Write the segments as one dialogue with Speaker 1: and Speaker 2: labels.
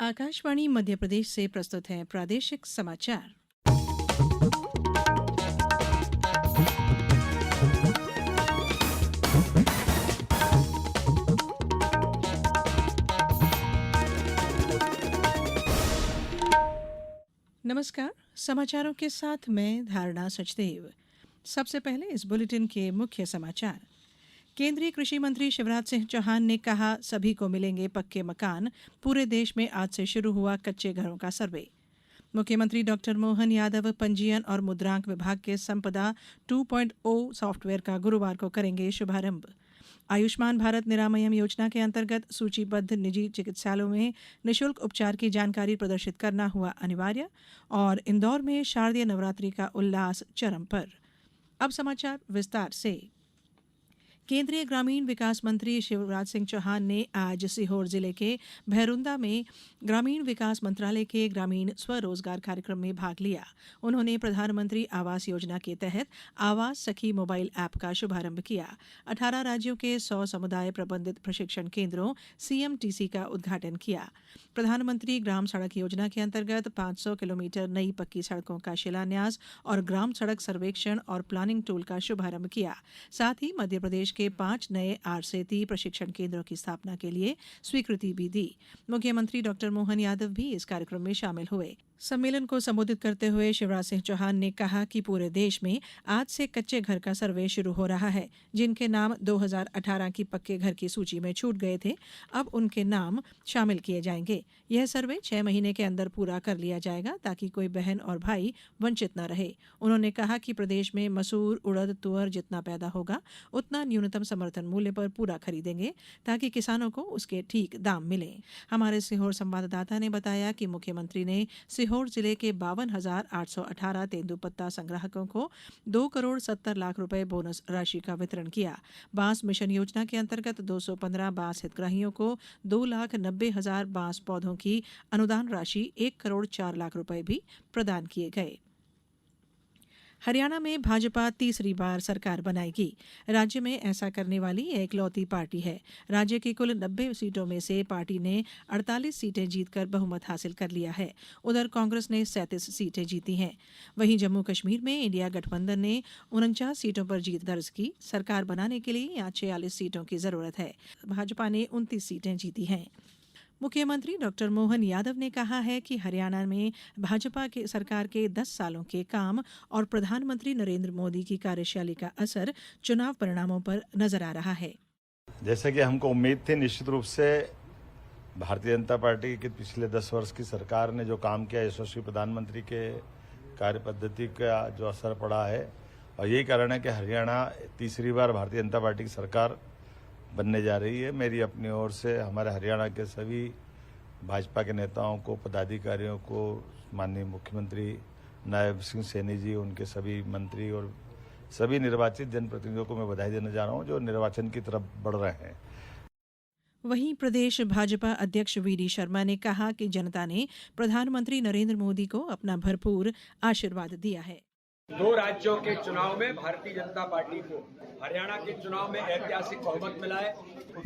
Speaker 1: आकाशवाणी मध्य प्रदेश से प्रस्तुत है प्रादेशिक समाचार। नमस्कार, समाचारों के साथ मैं धारणा सचदेव। सबसे पहले इस बुलेटिन के मुख्य समाचार। केंद्रीय कृषि मंत्री शिवराज सिंह चौहान ने कहा, सभी को मिलेंगे पक्के मकान। पूरे देश में आज से शुरू हुआ कच्चे घरों का सर्वे। मुख्यमंत्री डॉक्टर मोहन यादव पंजीयन और मुद्रांक विभाग के संपदा 2.0 सॉफ्टवेयर का गुरुवार को करेंगे शुभारंभ। आयुष्मान भारत निरामयम योजना के अंतर्गत सूचीबद्ध निजी चिकित्सालयों में निशुल्क उपचार की जानकारी प्रदर्शित करना हुआ अनिवार्य। और इंदौर में शारदीय नवरात्रि का उल्लास चरम पर। अब समाचार विस्तार से। केंद्रीय ग्रामीण विकास मंत्री शिवराज सिंह चौहान ने आज सीहोर जिले के भैरुंदा में ग्रामीण विकास मंत्रालय के ग्रामीण स्वरोजगार कार्यक्रम में भाग लिया। उन्होंने प्रधानमंत्री आवास योजना के तहत आवास सखी मोबाइल ऐप का शुभारंभ किया। 18 राज्यों के 100 समुदाय प्रबंधित प्रशिक्षण केंद्रों सीएमटीसी का उद्घाटन किया। प्रधानमंत्री ग्राम सड़क योजना के अंतर्गत 500 किलोमीटर नई पक्की सड़कों का शिलान्यास और ग्राम सड़क सर्वेक्षण और प्लानिंग टूल का शुभारंभ किया। साथ ही मध्य प्रदेश के 5 नए आरसेती प्रशिक्षण केंद्रों की स्थापना के लिए स्वीकृति भी दी। मुख्यमंत्री डॉक्टर मोहन यादव भी इस कार्यक्रम में शामिल हुए। सम्मेलन को संबोधित करते हुए शिवराज सिंह चौहान ने कहा कि पूरे देश में आज से कच्चे घर का सर्वे शुरू हो रहा है। जिनके नाम 2018 की पक्के घर की सूची में छूट गए थे, अब उनके नाम शामिल किए जाएंगे। यह सर्वे 6 महीने के अंदर पूरा कर लिया जाएगा ताकि कोई बहन और भाई वंचित न रहे। उन्होंने कहा कि प्रदेश में मसूर, उड़द, तुअर जितना पैदा होगा उतना न्यूनतम समर्थन मूल्य पर पूरा खरीदेंगे ताकि किसानों को उसके ठीक दाम मिले। हमारे सीहोर संवाददाता ने बताया कि मुख्यमंत्री ने सीहोर जिले के 52,818 तेंदुपत्ता संग्राहकों को 2 करोड़ 70 लाख रुपए बोनस राशि का वितरण किया। बांस मिशन योजना के अंतर्गत 215 बांस हितग्राहियों को 2,90,000 बांस पौधों की अनुदान राशि 1 करोड़ 4 लाख रुपए भी प्रदान किए गए। हरियाणा में भाजपा तीसरी बार सरकार बनाएगी। राज्य में ऐसा करने वाली एकलौती पार्टी है। राज्य की कुल 90 सीटों में से पार्टी ने 48 सीटें जीतकर बहुमत हासिल कर लिया है। उधर कांग्रेस ने 37 सीटें जीती हैं। वहीं जम्मू कश्मीर में इंडिया गठबंधन ने 49 सीटों पर जीत दर्ज की। सरकार बनाने के लिए यहाँ 46 सीटों की जरूरत है। भाजपा ने 29 सीटें जीती हैं। मुख्यमंत्री डॉक्टर मोहन यादव ने कहा है कि हरियाणा में भाजपा के सरकार के 10 सालों के काम और प्रधानमंत्री नरेंद्र मोदी की कार्यशैली का असर चुनाव परिणामों पर नजर आ रहा है।
Speaker 2: जैसे कि हमको उम्मीद थी, निश्चित रूप से भारतीय जनता पार्टी के पिछले 10 वर्ष की सरकार ने जो काम किया, यशस्वी प्रधानमंत्री के कार्य पद्धति का जो असर पड़ा है, और यही कारण है कि हरियाणा तीसरी बार भारतीय जनता पार्टी की सरकार बनने जा रही है। मेरी अपनी ओर से हमारे हरियाणा के सभी भाजपा के नेताओं को, पदाधिकारियों को, माननीय मुख्यमंत्री नायब सिंह सैनी जी, उनके सभी मंत्री और सभी निर्वाचित जनप्रतिनिधियों को मैं बधाई देना जा रहा हूं जो निर्वाचन की तरफ बढ़ रहे हैं।
Speaker 1: वहीं प्रदेश भाजपा अध्यक्ष वीडी शर्मा ने कहा कि जनता ने प्रधानमंत्री नरेंद्र मोदी को अपना भरपूर आशीर्वाद दिया है।
Speaker 3: 2 राज्यों के चुनाव में भारतीय जनता पार्टी को हरियाणा के चुनाव में ऐतिहासिक बहुमत मिला है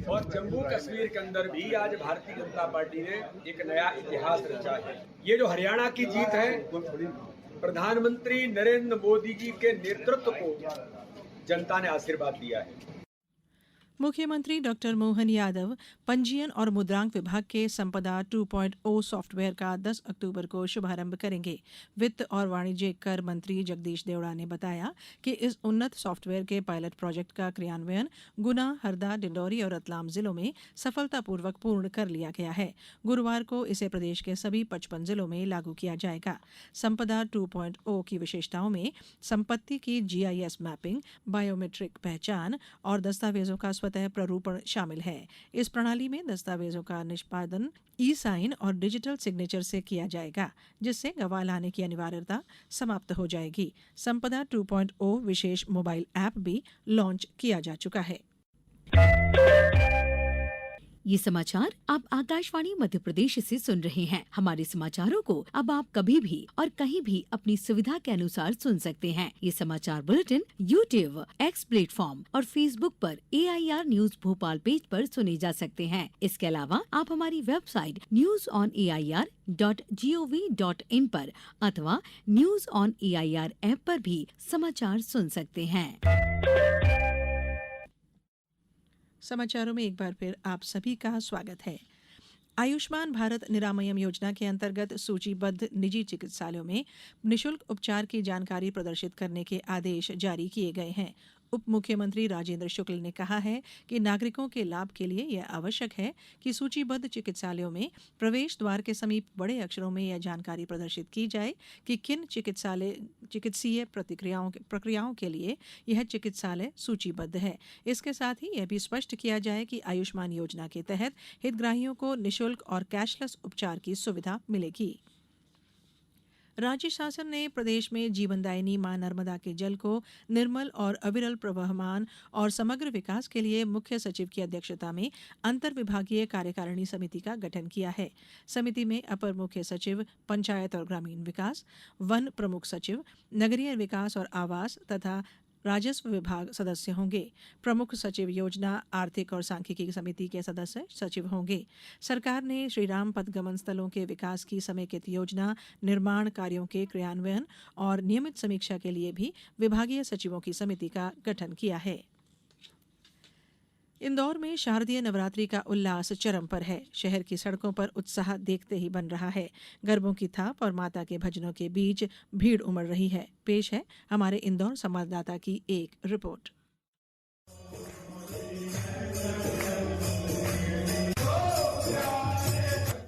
Speaker 3: और जम्मू कश्मीर के अंदर भी आज भारतीय जनता पार्टी ने एक नया इतिहास रचा है। ये जो हरियाणा की जीत है, प्रधानमंत्री नरेंद्र मोदी जी के नेतृत्व को जनता ने आशीर्वाद दिया है।
Speaker 1: मुख्यमंत्री डॉक्टर मोहन यादव पंजीयन और मुद्रांक विभाग के संपदा 2.0 सॉफ्टवेयर का 10 अक्टूबर को शुभारंभ करेंगे। वित्त और वाणिज्य कर मंत्री जगदीश देवड़ा ने बताया कि इस उन्नत सॉफ्टवेयर के पायलट प्रोजेक्ट का क्रियान्वयन गुना, हरदा, डिंडौरी और रतलाम जिलों में सफलतापूर्वक पूर्ण कर लिया गया है। गुरुवार को इसे प्रदेश के सभी 55 जिलों में लागू किया जाएगा। संपदा 2.0 की विशेषताओं में संपत्ति की GIS मैपिंग, बायोमेट्रिक पहचान और दस्तावेजों का स्वतः प्रारूपण शामिल है। इस प्रणाली में दस्तावेजों का निष्पादन ई-साइन और डिजिटल सिग्नेचर से किया जाएगा, जिससे गवाह लाने की अनिवार्यता समाप्त हो जाएगी। संपदा 2.0 विशेष मोबाइल ऐप भी लॉन्च किया जा चुका है।
Speaker 4: ये समाचार आप आकाशवाणी मध्य प्रदेश से सुन रहे हैं। हमारे समाचारों को अब आप कभी भी और कहीं भी अपनी सुविधा के अनुसार सुन सकते हैं। ये समाचार बुलेटिन YouTube, X प्लेटफॉर्म और Facebook पर AIR न्यूज भोपाल पेज पर सुने जा सकते हैं। इसके अलावा आप हमारी वेबसाइट newsonair.gov.in पर अथवा न्यूज ऑन AIR ऐप पर भी समाचार सुन सकते हैं।
Speaker 1: समाचारों में एक बार फिर आप सभी का स्वागत है। आयुष्मान भारत निरामयम योजना के अंतर्गत सूचीबद्ध निजी चिकित्सालयों में निशुल्क उपचार की जानकारी प्रदर्शित करने के आदेश जारी किए गए हैं। उप मुख्यमंत्री राजेंद्र शुक्ल ने कहा है कि नागरिकों के लाभ के लिए यह आवश्यक है कि सूचीबद्ध चिकित्सालयों में प्रवेश द्वार के समीप बड़े अक्षरों में यह जानकारी प्रदर्शित की जाए कि किन चिकित्सीय प्रक्रियाओं के लिए यह चिकित्सालय सूचीबद्ध है। इसके साथ ही यह भी स्पष्ट किया जाए कि आयुष्मान योजना के तहत हितग्राहियों को निशुल्क और कैशलेस उपचार की सुविधा मिलेगी। राज्य शासन ने प्रदेश में जीवनदायिनी मां नर्मदा के जल को निर्मल और अविरल प्रवहमान और समग्र विकास के लिए मुख्य सचिव की अध्यक्षता में अंतर्विभागीय कार्यकारिणी समिति का गठन किया है। समिति में अपर मुख्य सचिव पंचायत और ग्रामीण विकास, वन प्रमुख सचिव, नगरीय विकास और आवास तथा राजस्व विभाग सदस्य होंगे। प्रमुख सचिव योजना, आर्थिक और सांख्यिकी समिति के सदस्य सचिव होंगे। सरकार ने श्रीराम पदगमन स्थलों के विकास की समेकित योजना, निर्माण कार्यों के क्रियान्वयन और नियमित समीक्षा के लिए भी विभागीय सचिवों की समिति का गठन किया है। इंदौर में शारदीय नवरात्रि का उल्लास चरम पर है। शहर की सड़कों पर उत्साह देखते ही बन रहा है। गरबों की थाप और माता के भजनों के बीच भीड़ उमड़ रही है। पेश है हमारे इंदौर संवाददाता की एक रिपोर्ट।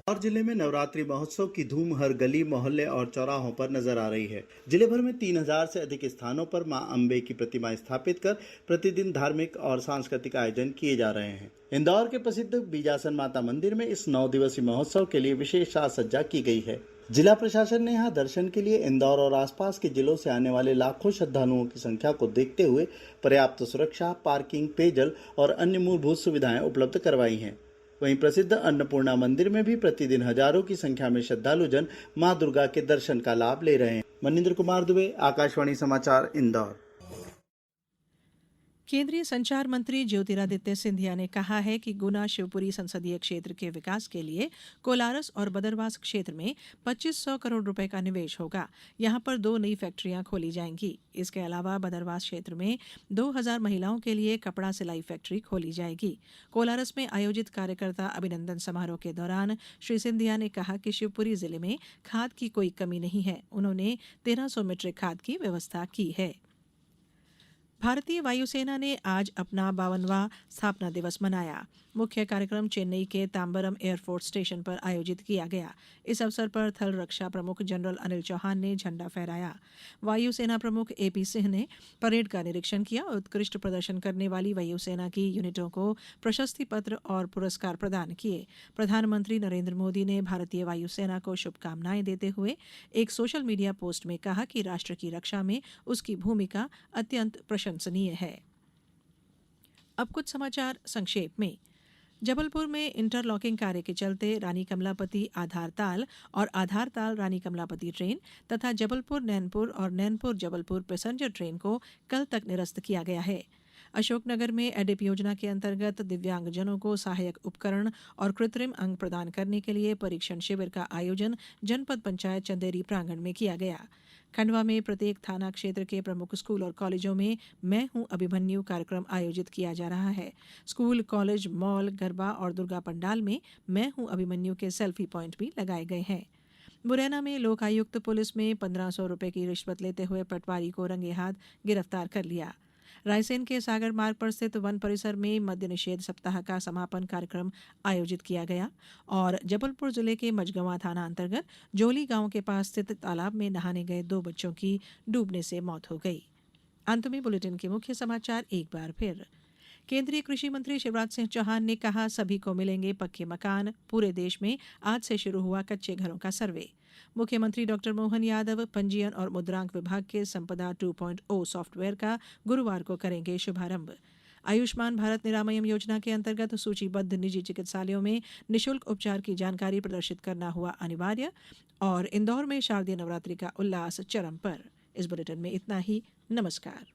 Speaker 5: इंदौर जिले में नवरात्रि महोत्सव की धूम हर गली, मोहल्ले और चौराहों पर नजर आ रही है। जिले भर में 3000 से अधिक स्थानों पर मां अंबे की प्रतिमा स्थापित कर प्रतिदिन धार्मिक और सांस्कृतिक आयोजन किए जा रहे हैं। इंदौर के प्रसिद्ध बीजासन माता मंदिर में इस 9 दिवसीय महोत्सव के लिए विशेष साज सज्जा की गई है। जिला प्रशासन ने यहाँ दर्शन के लिए इंदौर और आसपास के जिलों से आने वाले लाखों श्रद्धालुओं की संख्या को देखते हुए पर्याप्त सुरक्षा, पार्किंग, पेयजल और अन्य मूलभूत सुविधाएं उपलब्ध करवाई हैं। वहीं प्रसिद्ध अन्नपूर्णा मंदिर में भी प्रतिदिन हजारों की संख्या में श्रद्धालुजन मां दुर्गा के दर्शन का लाभ ले रहे हैं। मनिंद्र कुमार दुबे, आकाशवाणी समाचार, इंदौर।
Speaker 1: केंद्रीय संचार मंत्री ज्योतिरादित्य सिंधिया ने कहा है कि गुना शिवपुरी संसदीय क्षेत्र के विकास के लिए कोलारस और बदरवास क्षेत्र में 2500 करोड़ रुपए का निवेश होगा। यहां पर 2 नई फैक्ट्रियां खोली जाएंगी। इसके अलावा बदरवास क्षेत्र में 2000 महिलाओं के लिए कपड़ा सिलाई फैक्ट्री खोली जाएगी। कोलारस में आयोजित कार्यकर्ता अभिनंदन समारोह के दौरान श्री सिंधिया ने कहा कि शिवपुरी जिले में खाद की कोई कमी नहीं है। उन्होंने 1300 मीट्रिक खाद की व्यवस्था की है। भारतीय वायुसेना ने आज अपना 52वां स्थापना दिवस मनाया। मुख्य कार्यक्रम चेन्नई के तांबरम एयरफोर्स स्टेशन पर आयोजित किया गया। इस अवसर पर थल रक्षा प्रमुख जनरल अनिल चौहान ने झंडा फहराया। वायुसेना प्रमुख AP सिंह ने परेड का निरीक्षण किया और उत्कृष्ट प्रदर्शन करने वाली वायुसेना की यूनिटों को प्रशस्ति पत्र और पुरस्कार प्रदान किए। प्रधानमंत्री नरेंद्र मोदी ने भारतीय वायुसेना को शुभकामनाएं देते हुए एक सोशल मीडिया पोस्ट में कहा कि राष्ट्र की रक्षा में उसकी भूमिका अत्यंत प्रशंसनीय है। अब कुछ समाचार संक्षेप में। जबलपुर में इंटरलॉकिंग कार्य के चलते रानी कमलापति आधारताल और आधारताल रानी कमलापति ट्रेन तथा जबलपुर नैनपुर और नैनपुर जबलपुर पैसेंजर ट्रेन को कल तक निरस्त किया गया है। अशोकनगर में एडिप योजना के अंतर्गत दिव्यांगजनों को सहायक उपकरण और कृत्रिम अंग प्रदान करने के लिए परीक्षण शिविर का आयोजन जनपद पंचायत चंदेरी प्रांगण में किया गया। खंडवा में प्रत्येक थाना क्षेत्र के प्रमुख स्कूल और कॉलेजों में मैं हूं अभिमन्यु कार्यक्रम आयोजित किया जा रहा है। स्कूल, कॉलेज, मॉल, गरबा और दुर्गा पंडाल में मैं हूं अभिमन्यु के सेल्फी पॉइंट भी लगाए गए हैं। मुरैना में लोकायुक्त पुलिस में 1500 रुपए की रिश्वत लेते हुए पटवारी को रंगे हाथ गिरफ्तार कर लिया। रायसेन के सागर मार्ग पर स्थित वन परिसर में मद्य निषेध सप्ताह का समापन कार्यक्रम आयोजित किया गया और जबलपुर जिले के मझगवां थाना अंतर्गत जोली गांव के पास स्थित तालाब में नहाने गए 2 बच्चों की डूबने से मौत हो गई। अंत में बुलेटिन के मुख्य समाचार एक बार फिर। केंद्रीय कृषि मंत्री शिवराज सिंह चौहान ने कहा, सभी को मिलेंगे पक्के मकान। पूरे देश में आज से शुरू हुआ कच्चे घरों का सर्वे। मुख्यमंत्री डॉक्टर मोहन यादव पंजीयन और मुद्रांक विभाग के संपदा 2.0 सॉफ्टवेयर का गुरुवार को करेंगे शुभारंभ। आयुष्मान भारत निरामयम योजना के अंतर्गत सूचीबद्ध निजी चिकित्सालयों में निशुल्क उपचार की जानकारी प्रदर्शित करना हुआ अनिवार्य। और इंदौर में शारदीय नवरात्रि का उल्लास चरम पर। इस बुलेटिन में इतना ही। नमस्कार।